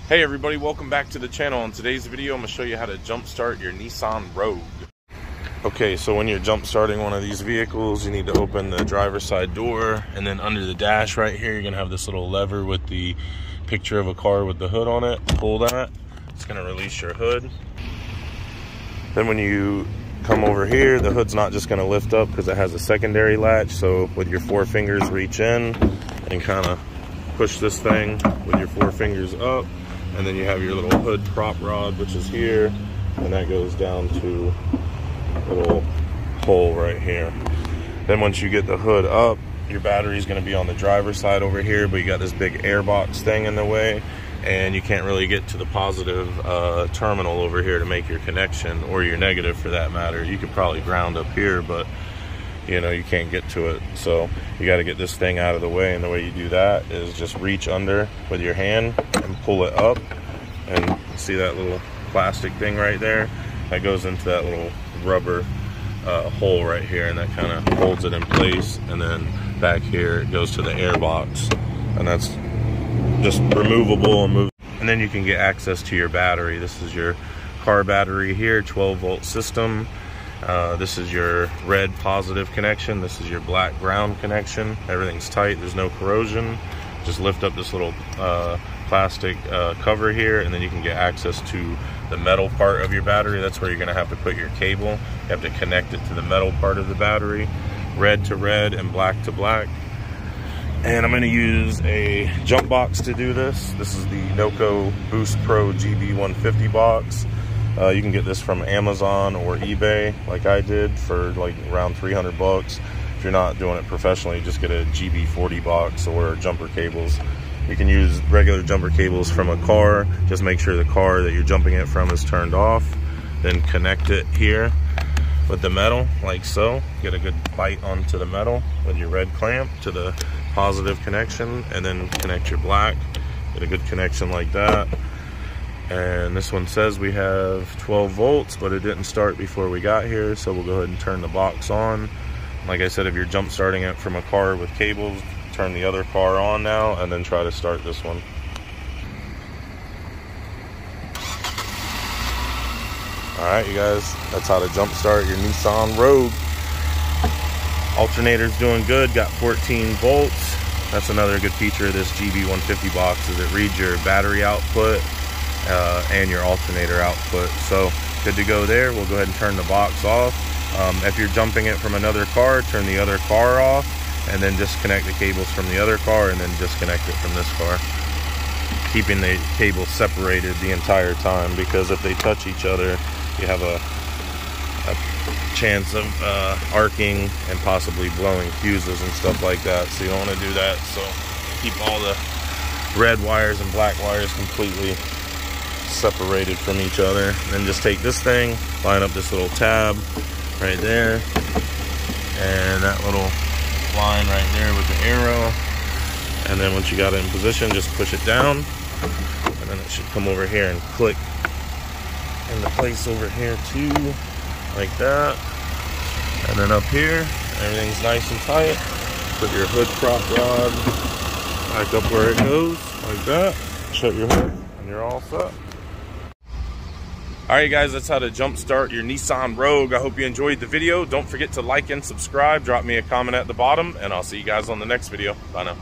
Hey everybody, welcome back to the channel. In today's video, I'm going to show you how to jump start your Nissan Rogue. Okay, so when you're jump starting one of these vehicles, you need to open the driver's side door, and then under the dash right here, you're going to have this little lever with the picture of a car with the hood on it. Pull that, it's going to release your hood. Then when you come over here, the hood's not just going to lift up because it has a secondary latch, so with your 4 fingers reach in and kind of push this thing with your 4 fingers up. And then you have your little hood prop rod, which is here, and that goes down to a little hole right here. Then once you get the hood up, your battery is going to be on the driver's side over here, but you got this big air box thing in the way, and you can't really get to the positive terminal over here to make your connection, or your negative for that matter. You could probably ground up here, but you know, you can't get to it. So you got to get this thing out of the way, and the way you do that is just reach under with your hand and pull it up. And see that little plastic thing right there? That goes into that little rubber hole right here, and that kind of holds it in place. And then back here it goes to the air box, and that's just removable and move. And then you can get access to your battery. This is your car battery here, 12-volt system. This is your red positive connection. This is your black ground connection. Everything's tight, there's no corrosion. Just lift up this little plastic cover here, and then you can get access to the metal part of your battery. That's where you're gonna have to put your cable. You have to connect it to the metal part of the battery, red to red and black to black. And I'm gonna use a jump box to do this. This is the Noco Boost Pro GB150 box. You can get this from Amazon or eBay, like I did, for like around 300 bucks. If you're not doing it professionally, just get a GB40 box or jumper cables. You can use regular jumper cables from a car. Just make sure the car that you're jumping it from is turned off. Then connect it here with the metal, like so. Get a good bite onto the metal with your red clamp to the positive connection, and then connect your black. Get a good connection like that. And this one says we have 12 volts, but it didn't start before we got here, so we'll go ahead and turn the box on. Like I said, if you're jump starting it from a car with cables, turn the other car on now, and then try to start this one. Alright, you guys, that's how to jump start your Nissan Rogue. Alternator's doing good, got 14 volts. That's another good feature of this GB150 box, is it reads your battery output and your alternator output. So good to go there. We'll go ahead and turn the box off. If you're jumping it from another car, turn the other car off, and then disconnect the cables from the other car, and then disconnect it from this car, keeping the cables separated the entire time, because if they touch each other, you have a chance of arcing and possibly blowing fuses and stuff like that. So you don't want to do that. So keep all the red wires and black wires completely separated from each other. Then just take this thing, line up this little tab right there, and that little line right there with the arrow, and then once you got it in position, just push it down, and then it should come over here and click into place over here too, like that. And then up here, everything's nice and tight. Put your hood prop rod back up where it goes, like that. Shut your hood, and you're all set. Alright guys, that's how to jump start your Nissan Rogue. I hope you enjoyed the video. Don't forget to like and subscribe. Drop me a comment at the bottom, and I'll see you guys on the next video. Bye now.